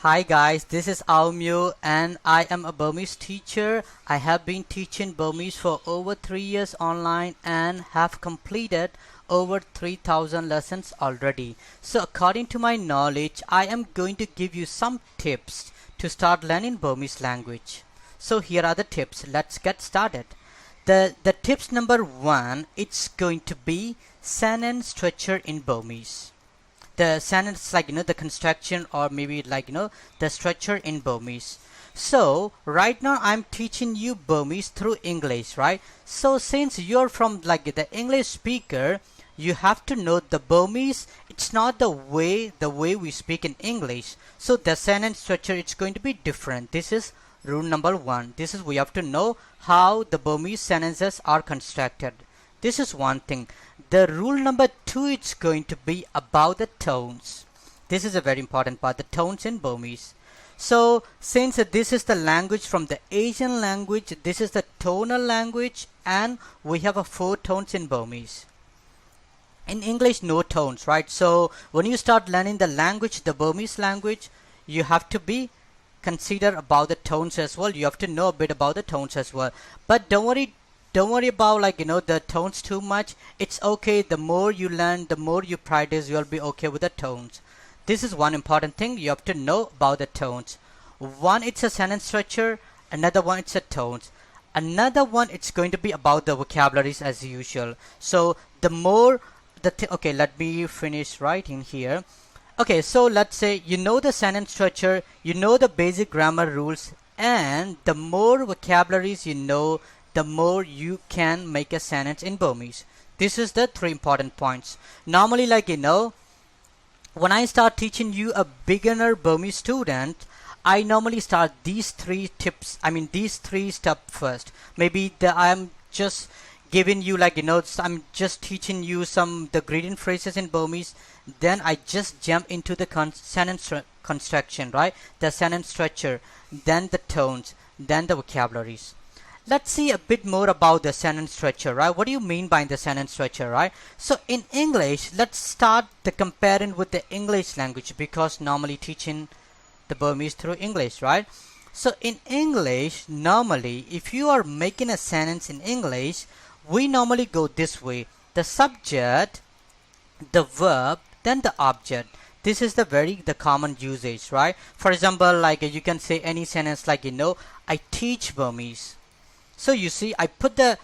Hi guys, this is Aumyo and I am a Burmese teacher. I have been teaching Burmese for over 3 years online and have completed over 3000 lessons already. So according to my knowledge, I am going to give you some tips to start learning Burmese language. So here are the tips. Let's get started. The tips number 1, it's going to be sentence structure in Burmese. The sentence, like the construction, or maybe the structure in Burmese. So right now I'm teaching you Burmese through English, right? So since you're from the English speaker, you have to know the Burmese. It's not the way we speak in English, so the sentence structure, it's going to be different. This is rule number 1. This is, we have to know how the Burmese sentences are constructed. This is one thing. The rule number 2, it's going to be about the tones. This is a very important part, the tones in Burmese. So since this is the language from the Asian language, this is the tonal language, and we have 4 tones in Burmese. In English, no tones, right? So when you start learning the language, the Burmese language, you have to be consider about the tones as well. You have to know a bit about the tones as well. But don't worry about the tones too much. It's okay. The more you learn, the more you practice, you'll be okay with the tones. This is one important thing you have to know about the tones. One, it's a sentence structure. Another one, it's a tones. Another one, it's going to be about the vocabularies as usual. So the more okay, let me finish writing here. Okay, so let's say you know the sentence structure, you know the basic grammar rules, and the more vocabularies you know, the more you can make a sentence in Burmese. This is the 3 important points. Normally, when I start teaching you a beginner Burmese student, I normally start these 3 tips. These 3 steps first. Maybe I am just giving you I'm just teaching you the greeting phrases in Burmese. Then I just jump into the sentence construction, right? The sentence structure, then the tones, then the vocabularies. Let's see a bit more about the sentence structure, right? What do you mean by the sentence structure, right? So in English, let's start the comparing with the English language, because normally teaching the Burmese through English, right? So in English, normally if you are making a sentence in English, we normally go this way: the subject, the verb, then the object. This is the common usage, right? For example, you can say any sentence I teach Burmese. So you see, I put the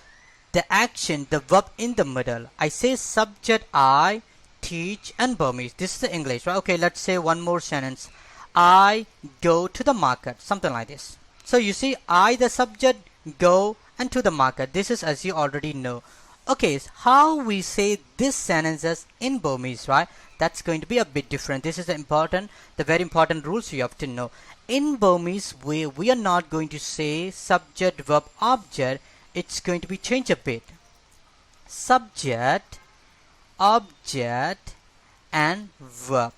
action, the verb in the middle. I say subject I, teach, and Burmese. This is the English, right? Okay, let's say one more sentence. I go to the market, something like this. So you see, I, the subject, go, and to the market. This is as you already know. Okay, how we say these sentences in Burmese, right? That's going to be a bit different. This is the very important rules you have to know. In Burmese, we are not going to say subject, verb, object. It's going to be changed a bit. Subject, object, and verb.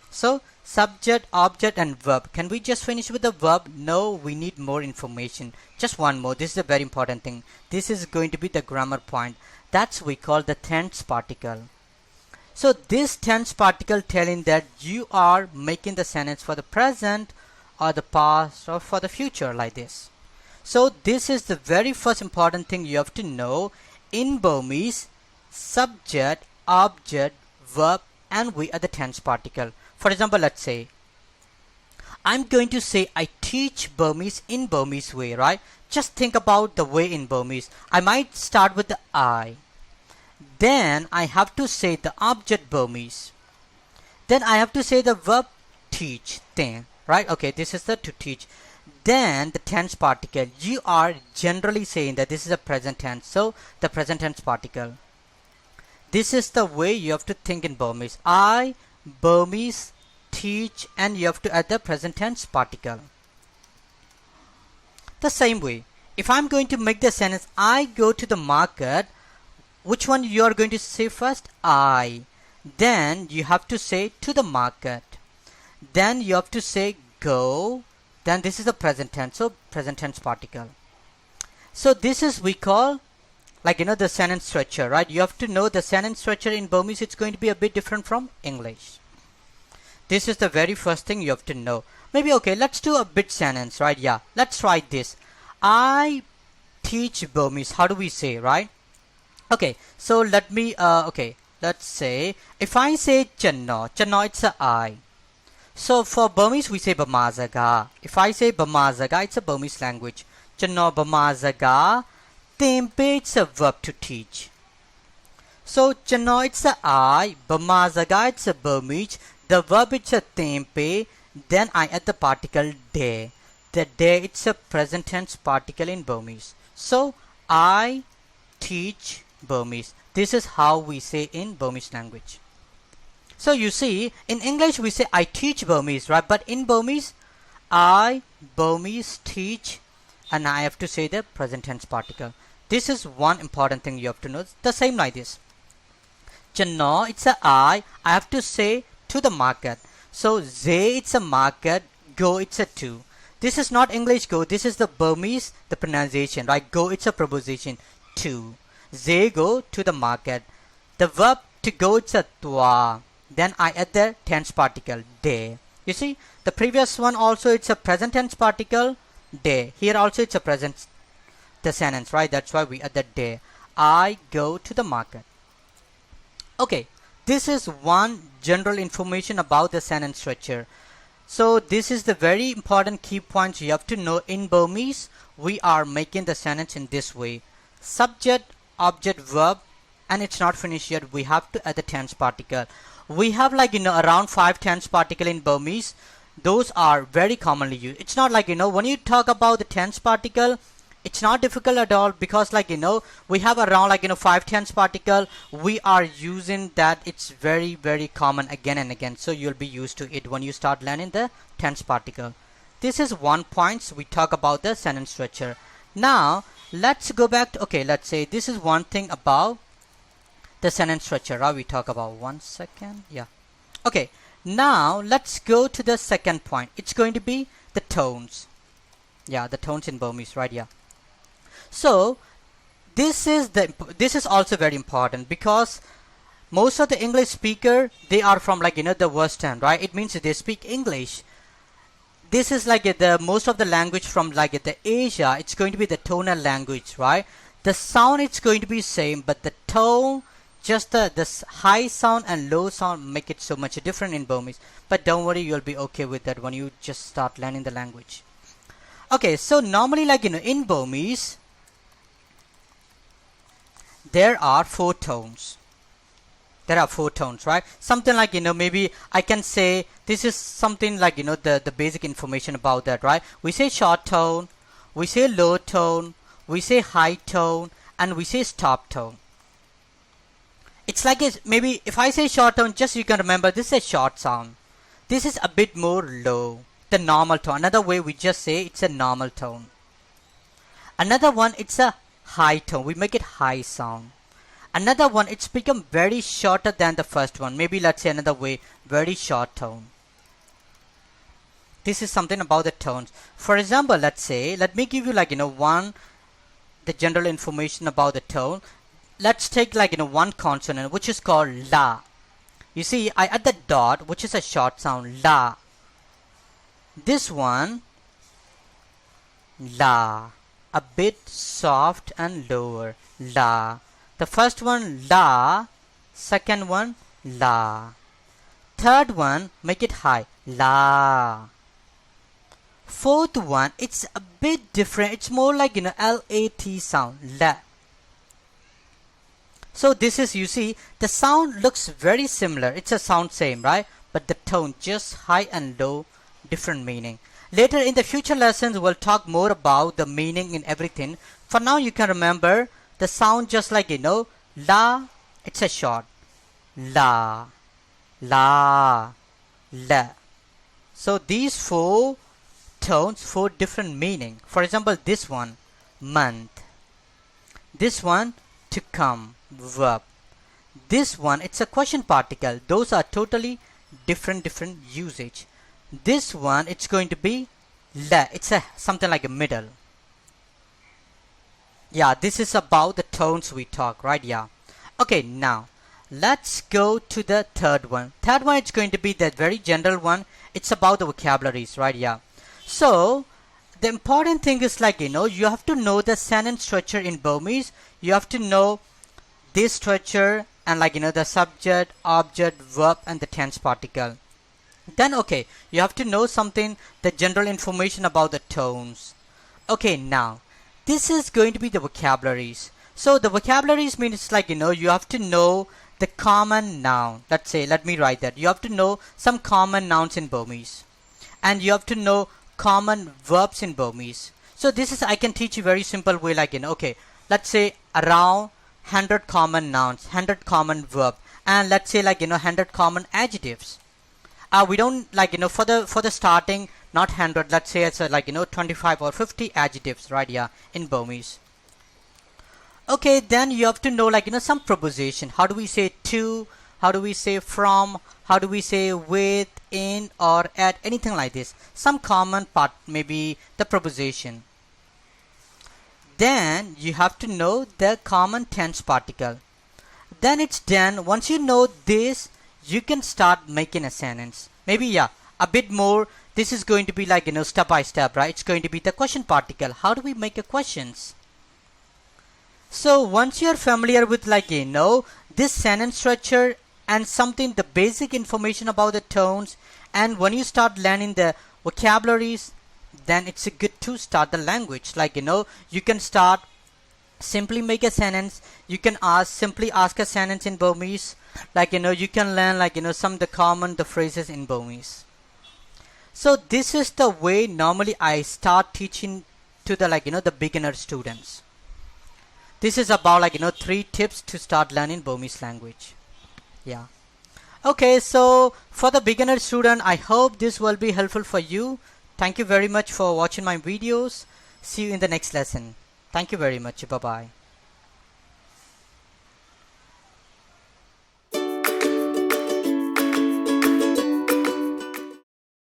So subject, object, and verb. Can we just finish with the verb? No, we need more information. Just one more. This is a very important thing. This is going to be the grammar point. That's we call the tense particle. So this tense particle telling that you are making the sentence for the present or the past or for the future, like this. So this is the very first important thing you have to know in Burmese: subject, object, verb, and we are the tense particle. For example, let's say I'm going to say I teach Burmese in Burmese way, right? Just think about the way in Burmese. I might start with the I. Then I have to say the object Burmese. Then I have to say the verb teach, thing, right? Okay, this is the to teach. Then the tense particle. You are generally saying that this is a present tense, so the present tense particle. This is the way you have to think in Burmese. I, Burmese, teach, and you have to add the present tense particle. The same way, if I'm going to make the sentence I go to the market, which one you are going to say first? I. Then you have to say to the market. Then you have to say go. Then this is the present tense, so present tense particle. So this is we call the sentence structure, right? You have to know the sentence structure in Burmese. It's going to be a bit different from English. This is the very first thing you have to know. Maybe, okay, let's do a bit sentence, right? Yeah, let's try this. I teach Burmese. How do we say, right? Okay, so let me, okay, let's say, if I say Channo, Channo, it's a I. So for Burmese, we say Bamazaga. If I say Bamazaga, it's a Burmese language. Channo Bamazaga, Tempe, it's a verb to teach. So Channo, it's a I, Bamazaga, it's a Burmese, the verb it's a Tempe, then I add the particle de. The de, it's a present tense particle in Burmese. So I teach Burmese. This is how we say in Burmese language. So you see, in English we say I teach Burmese, right? But in Burmese, I Burmese teach, and I have to say the present tense particle. This is one important thing you have to know. The same like this. Channo, it's a I have to say to the market. So ze, it's a market, go, it's a to. This is not English go, this is the Burmese, the pronunciation, right? Go, it's a preposition, to. Ze, go to the market. The verb to go, it's a twa. Then I add the tense particle, de. You see, the previous one also it's a present tense particle, de. Here also it's a present the sentence, right? That's why we add the de. I go to the market. Okay, this is one general information about the sentence structure. So this is the very important key points you have to know. In Burmese, we are making the sentence in this way. Subject, object, verb, and it's not finished yet. We have to add the tense particle. We have around 5 tense particle in Burmese. Those are very commonly used. It's not when you talk about the tense particle, it's not difficult at all, because we have around 5 tense particle. We are using that. It's very, very common again and again. So you'll be used to it when you start learning the tense particle. This is one point we talk about the sentence structure. Now let's go back to, okay, let's say this is one thing about the sentence structure, right? We talk about 1 second. Yeah. Okay. Now let's go to the second point. It's going to be the tones. Yeah, the tones in Burmese, right? Yeah. So this is also very important, because most of the English speaker, they are from the Western, right? It means they speak English. This is the most of the language from the Asia. It's going to be the tonal language, right? The sound it's going to be same, but the tone, just the high sound and low sound make it so much different in Burmese. But don't worry, you'll be okay with that when you just start learning the language. Okay, so normally in Burmese, there are 4 tones. There are 4 tones, right? Something maybe I can say this is something the basic information about that, right? We say short tone, we say low tone, we say high tone, and we say stop tone. It's maybe if I say short tone, just you can remember this is a short sound. This is a bit more low, the normal tone. Another way we just say it's a normal tone. Another one, it's a high tone. We make it high sound. Another one, it's become very shorter than the first one. Maybe let's say another way, very short tone. This is something about the tones. For example, let's say, let me give you the general information about the tone. Let's take one consonant, which is called la. You see, I add the dot, which is a short sound, la. This one, la, a bit soft and lower, la. The first one, la. Second one, la. Third one, make it high, la. Fourth one, it's a bit different. It's more L-A-T sound, la. So this is, you see, the sound looks very similar. It's a sound same, right? But the tone just high and low, different meaning. Later in the future lessons, we'll talk more about the meaning in everything. For now, you can remember the sound just la, it's a short, la, la, la. So these 4 tones, 4 different meaning. For example, this one, month. This one, to come, verb. This one, it's a question particle. Those are totally different usage. This one, it's going to be la. It's something like a middle. Yeah, this is about the tones we talk, right? Yeah. Okay, now let's go to the third one. Third one is going to be the very general one. It's about the vocabularies, right? Yeah. So the important thing is like, you have to know the sentence structure in Burmese. You have to know this structure and like, the subject, object, verb and the tense particle. Then okay, you have to know something, the general information about the tones. Okay, now this is going to be the vocabularies. So the vocabularies means like, you have to know the common noun. Let's say, let me write that. You have to know some common nouns in Burmese. And you have to know common verbs in Burmese. So this is, I can teach you very simple way like, okay, let's say around 100 common nouns, 100 common verb, and let's say like, 100 common adjectives. We don't like, for the starting, not 100, let's say it's like, 25 or 50 adjectives, right? Yeah, in Burmese. Okay, then you have to know like, some preposition. How do we say to? How do we say from? How do we say with, in, or at, anything like this. Some common part, maybe the preposition. Then you have to know the common tense particle. Then it's done. Once you know this, you can start making a sentence. Maybe, yeah, a bit more. This is going to be like, step by step, right? It's going to be the question particle. How do we make a questions? So once you're familiar with like, this sentence structure and something, the basic information about the tones, and when you start learning the vocabularies, then it's a good to start the language. Like, you can start simply make a sentence. You can simply ask a sentence in Burmese. Like, you can learn like, some of the common, the phrases in Burmese. So this is the way normally I start teaching to the like, the beginner students. This is about like, 3 tips to start learning Burmese language. Yeah. Okay, so for the beginner student, I hope this will be helpful for you. Thank you very much for watching my videos. See you in the next lesson. Thank you very much. Bye-bye.